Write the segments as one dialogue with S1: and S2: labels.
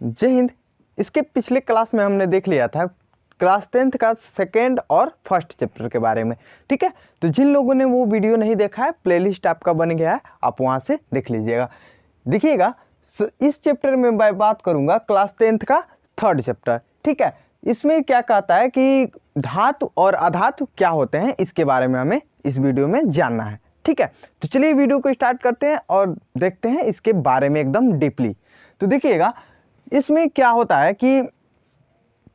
S1: जय हिंद। इसके पिछले क्लास में हमने देख लिया था क्लास 10th का सेकेंड और फर्स्ट चैप्टर के बारे में, ठीक है। तो जिन लोगों ने वो वीडियो नहीं देखा है, प्लेलिस्ट आपका बन गया है, आप वहाँ से देख लीजिएगा। देखिएगा, इस चैप्टर में मैं बात करूँगा क्लास 10th का थर्ड चैप्टर, ठीक है। इसमें क्या कहता है कि धातु और अधातु क्या होते हैं, इसके बारे में हमें इस वीडियो में जानना है, ठीक है। तो चलिए वीडियो को स्टार्ट करते हैं और देखते हैं इसके बारे में एकदम डीपली। तो देखिएगा, इसमें क्या होता है कि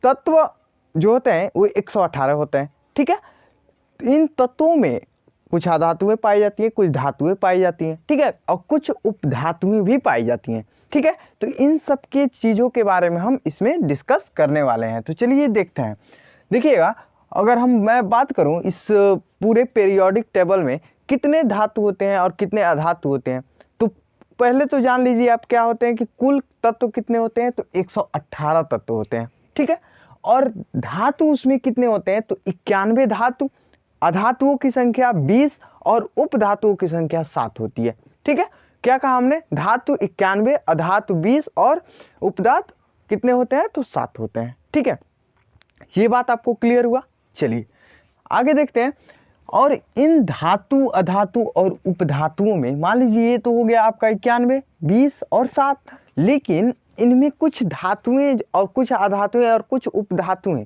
S1: तत्व जो होते हैं वो 118 होते हैं, ठीक है। इन तत्वों में कुछ अधातुएं पाई जाती हैं, कुछ धातुएं पाई जाती हैं, ठीक है, और कुछ उपधातुएं भी पाई जाती हैं, ठीक है। तो इन सब के चीज़ों के बारे में हम इसमें डिस्कस करने वाले हैं। तो चलिए देखते हैं। देखिएगा, अगर मैं बात करूं इस पूरे पीरियोडिक टेबल में कितने धातु होते हैं और कितने अधातु होते हैं, तो पहले तो जान लीजिए आप क्या होते हैं कि कुल तत्व कितने होते हैं। तो 118 तत्व होते हैं, ठीक है। और धातु उसमें कितने होते हैं, तो 91 धातु, अधातुओं की संख्या 20 और उपधातुओं की संख्या 7 होती है, ठीक है। क्या कहा हमने, धातु 91, अधातु 20 और उपधातु कितने होते हैं, तो 7 होते हैं, ठीक है। ये बात आपको क्लियर हुआ। चलिए आगे देखते हैं। और इन धातु, अधातु और उपधातुओं में मान लीजिए ये तो हो गया आपका 91, 20 और 7, लेकिन इनमें कुछ धातुएं और कुछ अधातुएं और कुछ उपधातुएं,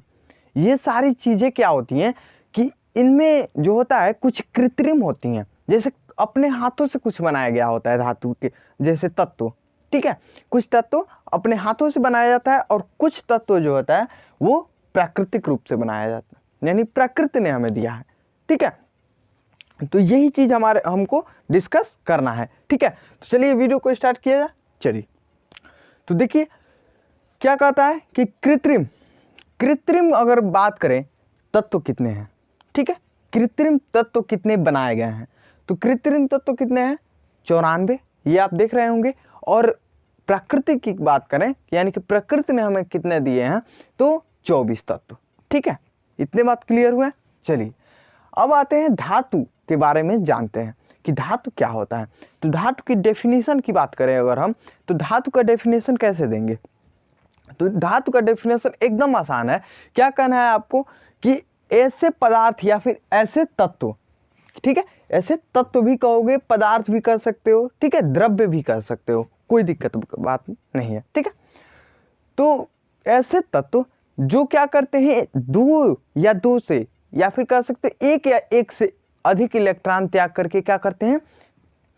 S1: ये सारी चीज़ें क्या होती हैं कि इनमें जो होता है कुछ कृत्रिम होती हैं, जैसे अपने हाथों से कुछ बनाया गया होता है धातु के जैसे तत्व, ठीक है। कुछ तत्व अपने हाथों से बनाया जाता है और कुछ तत्व जो होता है वो प्राकृतिक रूप से बनाया जाता है, यानी प्रकृति ने हमें दिया है, ठीक है। तो यही चीज़ हमको डिस्कस करना है, ठीक है। तो चलिए वीडियो को स्टार्ट किया जाए। चलिए तो देखिए क्या कहता है कि कृत्रिम अगर बात करें तत्व कितने हैं, ठीक है। कृत्रिम तत्व कितने बनाए गए हैं, तो कृत्रिम तत्व कितने हैं, 94, ये आप देख रहे होंगे। और प्रकृति की बात करें, यानी कि प्रकृति ने हमें कितने दिए हैं, तो 24 तत्व, ठीक है। इतने बात क्लियर हुए। चलिए अब आते हैं धातु के बारे में जानते हैं कि धातु क्या होता है। तो धातु की डेफिनेशन की बात करें अगर हम, तो धातु का डेफिनेशन कैसे देंगे, तो धातु का डेफिनेशन एकदम आसान है। क्या कहना है आपको कि ऐसे पदार्थ या फिर ऐसे तत्व, ठीक है, ऐसे तत्व भी कहोगे, पदार्थ भी कह सकते हो, ठीक है, द्रव्य भी कह सकते हो, कोई दिक्कत बात नहीं है, ठीक है। तो ऐसे तत्व जो क्या करते हैं, दो से या फिर कह सकते एक या एक से अधिक इलेक्ट्रॉन त्याग करके क्या करते हैं,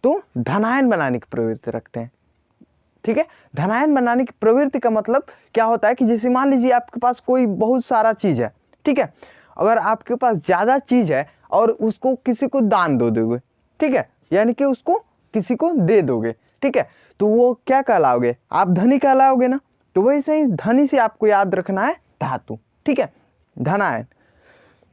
S1: तो धनायन बनाने की प्रवृत्ति रखते हैं, ठीक है। धनायन बनाने की प्रवृत्ति का मतलब क्या होता है कि जैसे मान लीजिए आपके पास कोई बहुत सारा चीज है, ठीक है। अगर आपके पास ज्यादा चीज है और उसको किसी को दान दो दोगे, ठीक है, यानी कि उसको किसी को दे दोगे, ठीक है, तो वो क्या कहलाओगे, आप धनी कहलाओगे ना। तो वैसे ही धनी से आपको याद रखना है धातु, ठीक है, धनायन।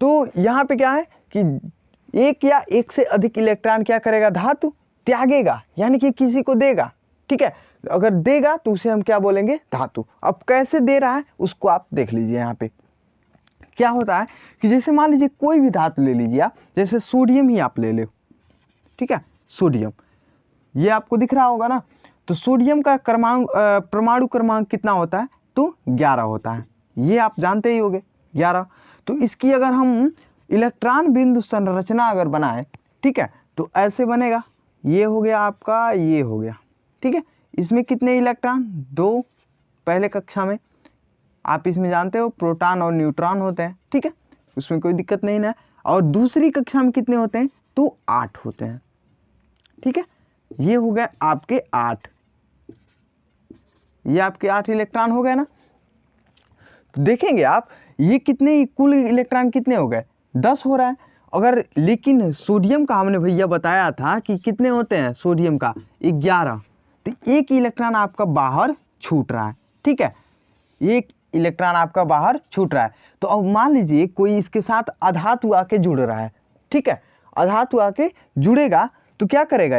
S1: तो यहाँ पे क्या है कि एक या एक से अधिक इलेक्ट्रॉन क्या करेगा, धातु त्यागेगा, यानी कि किसी को देगा, ठीक है। अगर देगा तो उसे हम क्या बोलेंगे, धातु। अब कैसे दे रहा है उसको आप देख लीजिए। यहाँ पे क्या होता है कि जैसे मान लीजिए कोई भी धातु ले लीजिए आप, जैसे सोडियम ही आप ले लो, ठीक है, सोडियम, ये आपको दिख रहा होगा ना। तो सोडियम का परमाणु क्रमांक कितना होता है, तो 11 होता है, ये आप जानते ही होंगे 11। तो इसकी अगर हम इलेक्ट्रॉन बिंदु संरचना अगर बनाए, ठीक है, तो ऐसे बनेगा, ये हो गया आपका, ये हो गया, ठीक है। इसमें कितने इलेक्ट्रॉन, 2, पहले कक्षा में आप इसमें जानते हो प्रोटॉन और न्यूट्रॉन होते हैं, ठीक है, उसमें कोई दिक्कत नहीं है। और दूसरी कक्षा में कितने होते हैं, तो 8 होते हैं, ठीक है। ये हो गए आपके 8, ये आपके 8 इलेक्ट्रॉन हो गए ना। तो देखेंगे आप ये कितने, कुल इलेक्ट्रॉन कितने हो गए, 10 हो रहा है। अगर लेकिन सोडियम का हमने भैया बताया था कि कितने होते हैं, सोडियम का 11, तो एक इलेक्ट्रॉन आपका बाहर छूट रहा है, ठीक है, एक इलेक्ट्रॉन आपका बाहर छूट रहा है। तो अब मान लीजिए कोई इसके साथ अधातु आके जुड़ रहा है, ठीक है, अधातु आके जुड़ेगा तो क्या करेगा,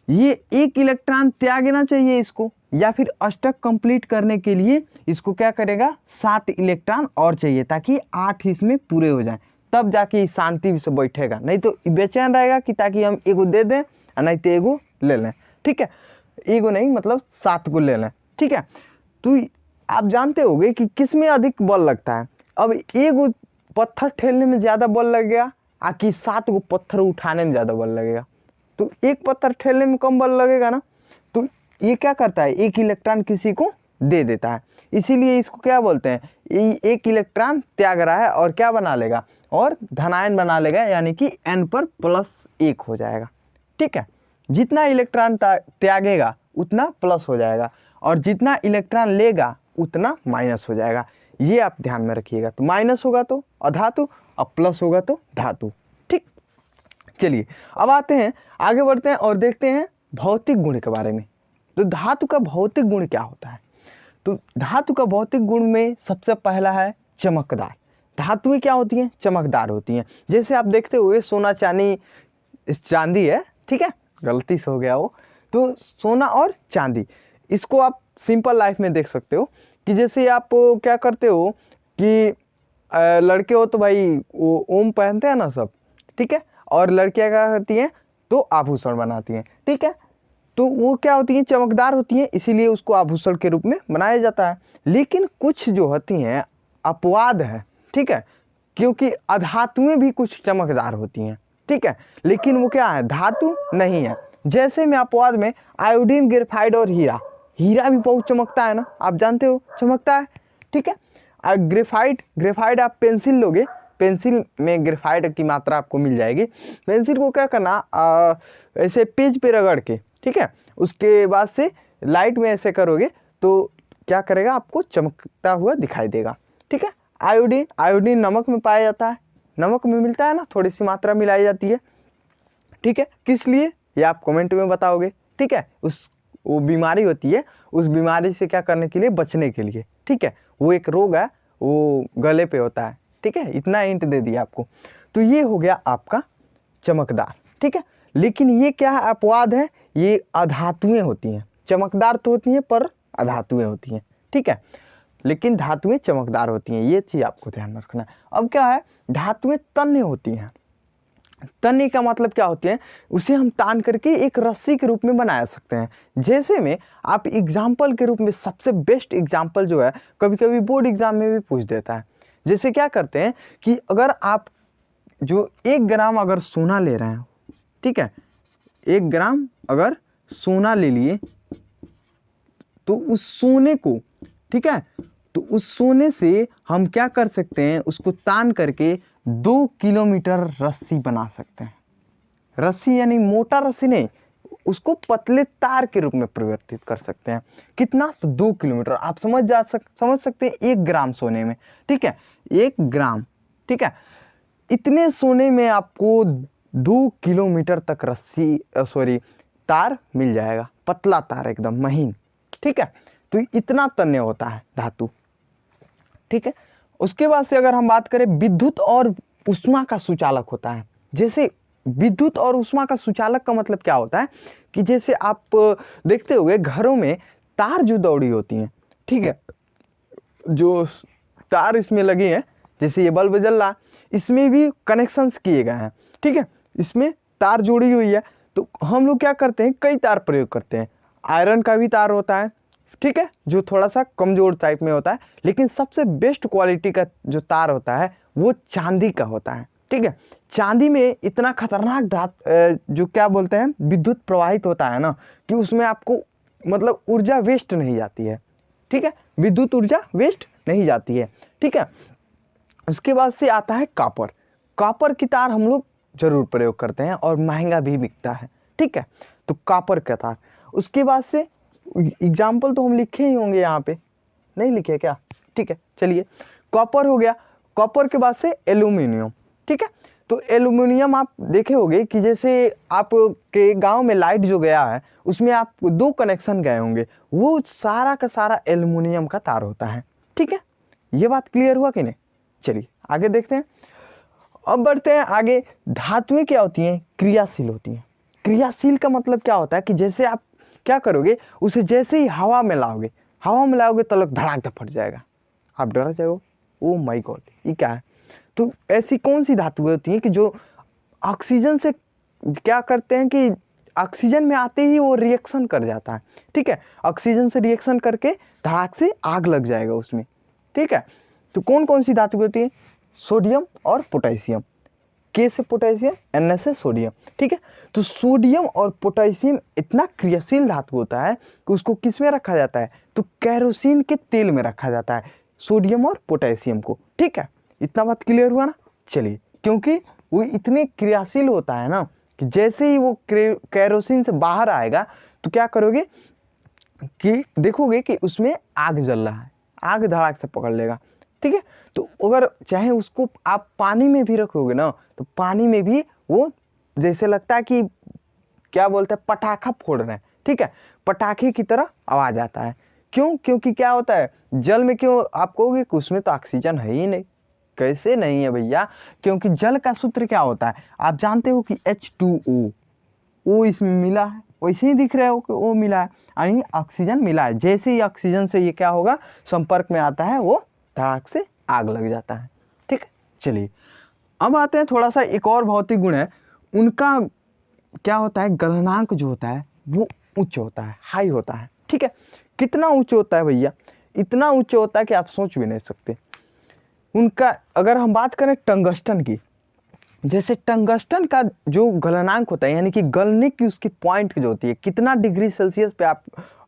S1: ये एक इलेक्ट्रॉन त्यागना चाहिए इसको, या फिर अष्टक कंप्लीट करने के लिए इसको क्या करेगा, 7 इलेक्ट्रॉन और चाहिए, ताकि 8 इसमें पूरे हो जाएं, तब जाके शांति से बैठेगा। नहीं तो बेचैन रहेगा कि ताकि हम एगो दे दें और नहीं तो एगो ले लें, ठीक है, एगो नहीं मतलब 7 को ले लें, ठीक है। तो आप जानते होंगे कि किस में अधिक बल लगता है। अब एक पत्थर ठेलने में ज़्यादा बल लगेगा कि 7 गो पत्थर उठाने में ज़्यादा बल लगेगा? तो एक पत्थर ठेलने में कम बल लगेगा ना। तो ये क्या करता है, एक इलेक्ट्रॉन किसी को दे देता है, इसीलिए इसको क्या बोलते हैं, एक इलेक्ट्रॉन त्याग रहा है और क्या बना लेगा, और धनायन बना लेगा, यानी कि n पर +1 हो जाएगा। ठीक है, जितना इलेक्ट्रॉन त्यागेगा उतना प्लस हो जाएगा, और जितना इलेक्ट्रॉन लेगा उतना माइनस हो जाएगा। ये आप ध्यान में रखिएगा। तो माइनस होगा तो अधातु और प्लस होगा तो धातु। ठीक, चलिए अब आते हैं, आगे बढ़ते हैं और देखते हैं भौतिक गुण के बारे में। तो धातु का भौतिक गुण क्या होता है? तो धातु का भौतिक गुण में सबसे पहला है चमकदार। धातुएं क्या होती हैं? चमकदार होती हैं। जैसे आप देखते हुए सोना चांदी है, ठीक है, गलती से हो गया वो। तो सोना और चांदी, इसको आप सिंपल लाइफ में देख सकते हो कि जैसे आप क्या करते हो कि लड़के हो तो भाई वो ओम पहनते हैं ना सब, ठीक है, और लड़कियां क्या करती हैं तो आभूषण बनाती हैं, ठीक है। तो वो क्या होती हैं? चमकदार होती हैं, इसीलिए उसको आभूषण के रूप में बनाया जाता है। लेकिन कुछ जो होती हैं अपवाद है, ठीक है, क्योंकि अधातुएं भी कुछ चमकदार होती हैं, ठीक है, लेकिन वो क्या है, धातु नहीं है। जैसे में अपवाद में आयोडीन, ग्रेफाइट और हीरा। हीरा भी बहुत चमकता है ना, आप जानते हो चमकता है, ठीक है। ग्रेफाइट आप पेंसिल लोगे, पेंसिल में ग्रेफाइट की मात्रा आपको मिल जाएगी। पेंसिल को क्या करना, ऐसे पेज पे रगड़ के, ठीक है, उसके बाद से लाइट में ऐसे करोगे तो क्या करेगा, आपको चमकता हुआ दिखाई देगा, ठीक है। आयोडीन नमक में पाया जाता है, नमक में मिलता है ना, थोड़ी सी मात्रा मिलाई जाती है, ठीक है। किस लिए, ये आप कमेंट में बताओगे, ठीक है। वो बीमारी होती है, उस बीमारी से क्या करने के लिए, बचने के लिए, ठीक है। वो एक रोग है, वो गले पे होता है, ठीक है। इतना हिंट दे दिया आपको। तो ये हो गया आपका चमकदार, ठीक है। लेकिन ये क्या है, अपवाद है, ये अधातुएं होती हैं। चमकदार तो होती हैं पर अधातुएं होती हैं, ठीक है, लेकिन धातुएं चमकदार होती हैं, ये चीज़ आपको ध्यान में रखना है। अब क्या है, धातुएं तन्य होती हैं। तन्य का मतलब क्या होती है, उसे हम तान करके एक रस्सी के रूप में बना सकते हैं। जैसे में आप एग्जाम्पल के रूप में, सबसे बेस्ट एग्जाम्पल जो है, कभी कभी बोर्ड एग्जाम में भी पूछ देता है। जैसे क्या करते हैं कि अगर आप जो 1 ग्राम अगर सोना ले रहे हैं, ठीक है, 1 ग्राम अगर सोना ले लिए, तो उस सोने को, ठीक है, तो उस सोने से हम क्या कर सकते हैं, उसको तान करके 2 किलोमीटर रस्सी बना सकते हैं। रस्सी यानी मोटा रस्सी नहीं, उसको पतले तार के रूप में परिवर्तित कर सकते हैं। कितना, तो 2 किलोमीटर। आप समझ सकते हैं 1 ग्राम सोने में, ठीक है, 1 ग्राम, ठीक है, इतने सोने में आपको 2 किलोमीटर तक तार मिल जाएगा, पतला तार एकदम महीन, ठीक है। तो इतना तन्य होता है धातु, ठीक है। उसके बाद से अगर हम बात करें, विद्युत और ऊष्मा का सुचालक होता है। जैसे विद्युत और ऊष्मा का सुचालक का मतलब क्या होता है कि जैसे आप देखते होंगे घरों में तार जो दौड़ी होती हैं, ठीक है, जो तार इसमें लगे हैं, जैसे ये बल्ब जल रहा है, इसमें भी कनेक्शंस किए गए हैं, ठीक है, इसमें तार जोड़ी हुई है। तो हम लोग क्या करते हैं, कई तार प्रयोग करते हैं। आयरन का भी तार होता है, ठीक है, जो थोड़ा सा कमजोर टाइप में होता है, लेकिन सबसे बेस्ट क्वालिटी का जो तार होता है वो चांदी का होता है, ठीक है। चांदी में इतना खतरनाक जो क्या बोलते हैं, विद्युत प्रवाहित होता है ना, कि उसमें आपको मतलब ऊर्जा वेस्ट नहीं जाती है, ठीक है, विद्युत ऊर्जा वेस्ट नहीं जाती है, ठीक है। उसके बाद से आता है कॉपर। कॉपर की तार हम लोग जरूर प्रयोग करते हैं और महंगा भी बिकता है, ठीक है। तो कॉपर का तार। उसके बाद से एग्जाम्पल तो हम लिखे ही होंगे, यहाँ पे नहीं लिखे क्या, ठीक है, चलिए। कॉपर हो गया, कॉपर के बाद से एल्यूमिनियम, ठीक है। तो एल्यूमिनियम आप देखे होंगे कि जैसे आपके गांव में लाइट जो गया है, उसमें आप 2 कनेक्शन गए होंगे, वो सारा का सारा एल्यूमिनियम का तार होता है, ठीक है। ये बात क्लियर हुआ कि नहीं? चलिए आगे देखते हैं। अब बढ़ते हैं आगे। धातुएं क्या होती हैं, क्रियाशील होती हैं। क्रियाशील का मतलब क्या होता है कि जैसे आप क्या करोगे, उसे जैसे ही हवा में लाओगे तो धड़ाक फट जाएगा, आप डर जाओगे, ओ माय गॉड ये क्या है। तो ऐसी कौन सी धातुएं होती हैं कि जो ऑक्सीजन से क्या करते हैं कि ऑक्सीजन में आते ही वो रिएक्शन कर जाता है, ठीक है। ऑक्सीजन से रिएक्शन करके धड़ाक से आग लग जाएगा उसमें, ठीक है। तो कौन कौन सी धातु होती है? सोडियम और पोटेशियम। के से पोटेशियम, एन से सोडियम, ठीक है। तो सोडियम और पोटेशियम इतना क्रियाशील धातु होता है कि उसको किस में रखा जाता है? तो केरोसिन के तेल में रखा जाता है सोडियम और पोटेशियम को, ठीक है। इतना बात क्लियर हुआ ना? चलिए, क्योंकि वो इतने क्रियाशील होता है ना कि जैसे ही वो केरोसिन से बाहर आएगा तो क्या करोगे कि देखोगे कि उसमें आग जल रहा है, आग धड़ाक से पकड़ लेगा, ठीक है। तो अगर चाहे उसको आप पानी में भी रखोगे ना तो पानी में भी वो जैसे लगता है कि क्या बोलते हैं, पटाखा फोड़ रहे हैं, ठीक है। पटाखे की तरह आवाज आता है। क्यों? क्योंकि क्या होता है जल में, क्यों आप कहोगे कि उसमें तो ऑक्सीजन है ही नहीं। कैसे नहीं है भैया? क्योंकि जल का सूत्र क्या होता है? आप जानते हो कि H2O, ओ इसमें मिला है, वैसे ही दिख रहा है कि ओ मिला है, यानी ऑक्सीजन मिला है। जैसे ही ऑक्सीजन से ये क्या होगा, संपर्क में आता है, वो धड़ाक से आग लग जाता है, ठीक है। चलिए अब आते हैं थोड़ा सा एक और भौतिक गुण है उनका, क्या होता है, गलनांक जो होता है वो उच्च होता है, हाई होता है, ठीक है। कितना उच्च होता है भैया? इतना उच्च होता है कि आप सोच भी नहीं सकते उनका। अगर हम बात करें टंगस्टन की, जैसे टंगस्टन का जो गलनांक होता है, यानी कि गलने की उसकी पॉइंट जो होती है, कितना डिग्री सेल्सियस पे आप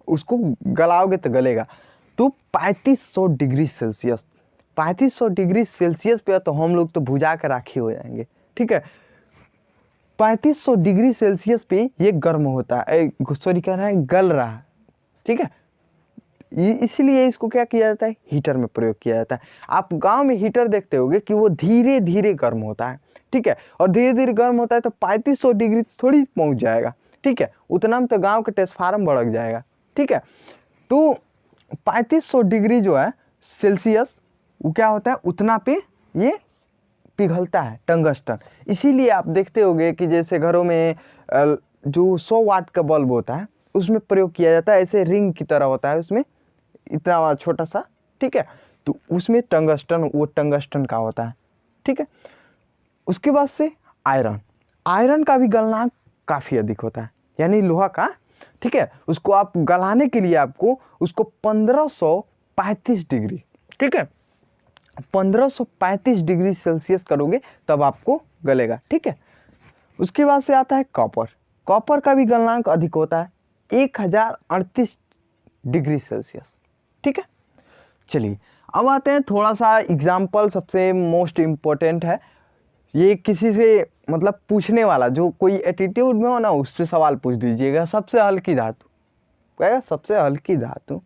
S1: उसको गलाओगे तो गलेगा, तो 3500 डिग्री सेल्सियस। 3500 डिग्री सेल्सियस पे तो हम लोग तो भुजा कर राखी हो जाएंगे, ठीक है। 3500 डिग्री सेल्सियस पे ये गर्म होता है, सॉरी कह रहा है गल रहा है, ठीक है। इसलिए इसको क्या किया जाता है? हीटर में प्रयोग किया जाता है। आप गांव में हीटर देखते होंगे कि वो धीरे धीरे गर्म होता है, ठीक है। और धीरे धीरे गर्म होता है तो 3500 डिग्री थोड़ी पहुंच जाएगा, ठीक है। उतना में तो गांव का ट्रांसफार्मर भड़क जाएगा, ठीक है। तो 3500 डिग्री जो है सेल्सियस, वो क्या होता है, उतना पे ये पिघलता है टंगस्टन। इसीलिए आप देखते होंगे कि जैसे घरों में जो 100 वाट का बल्ब होता है उसमें प्रयोग किया जाता है, ऐसे रिंग की तरह होता है, उसमें इतना छोटा सा, ठीक है। तो उसमें टंगस्टन, वो टंगस्टन का होता है, ठीक है। उसके बाद से आयरन, आयरन का भी गलनांक काफ़ी अधिक होता है, यानी लोहा का, ठीक है। उसको आप गलाने के लिए आपको उसको 1535 डिग्री, ठीक है, 1535 डिग्री सेल्सियस करोगे तब आपको गलेगा, ठीक है। उसके बाद से आता है कॉपर। कॉपर का भी गलनांक अधिक होता है 1038 डिग्री सेल्सियस, ठीक है। चलिए अब आते हैं थोड़ा सा एग्जाम्पल, सबसे मोस्ट इम्पोर्टेंट है ये, किसी से मतलब पूछने वाला जो कोई एटीट्यूड में हो ना, उससे सवाल पूछ दीजिएगा। सबसे हल्की धातु, कहेगा सबसे हल्की धातु,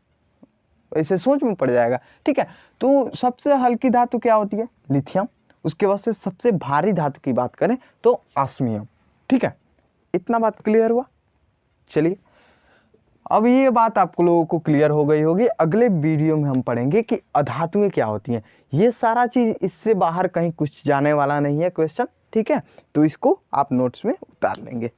S1: ऐसे सोच में पड़ जाएगा, ठीक है। तो सबसे हल्की धातु क्या होती है? लिथियम। उसके बाद से सबसे भारी धातु की बात करें तो ऑस्मियम, ठीक है। इतना बात क्लियर हुआ? चलिए अब ये बात आप लोगों को क्लियर हो गई होगी। अगले वीडियो में हम पढ़ेंगे कि अधातुएं क्या होती हैं। ये सारा चीज़, इससे बाहर कहीं कुछ जाने वाला नहीं है क्वेश्चन, ठीक है। तो इसको आप नोट्स में उतार लेंगे।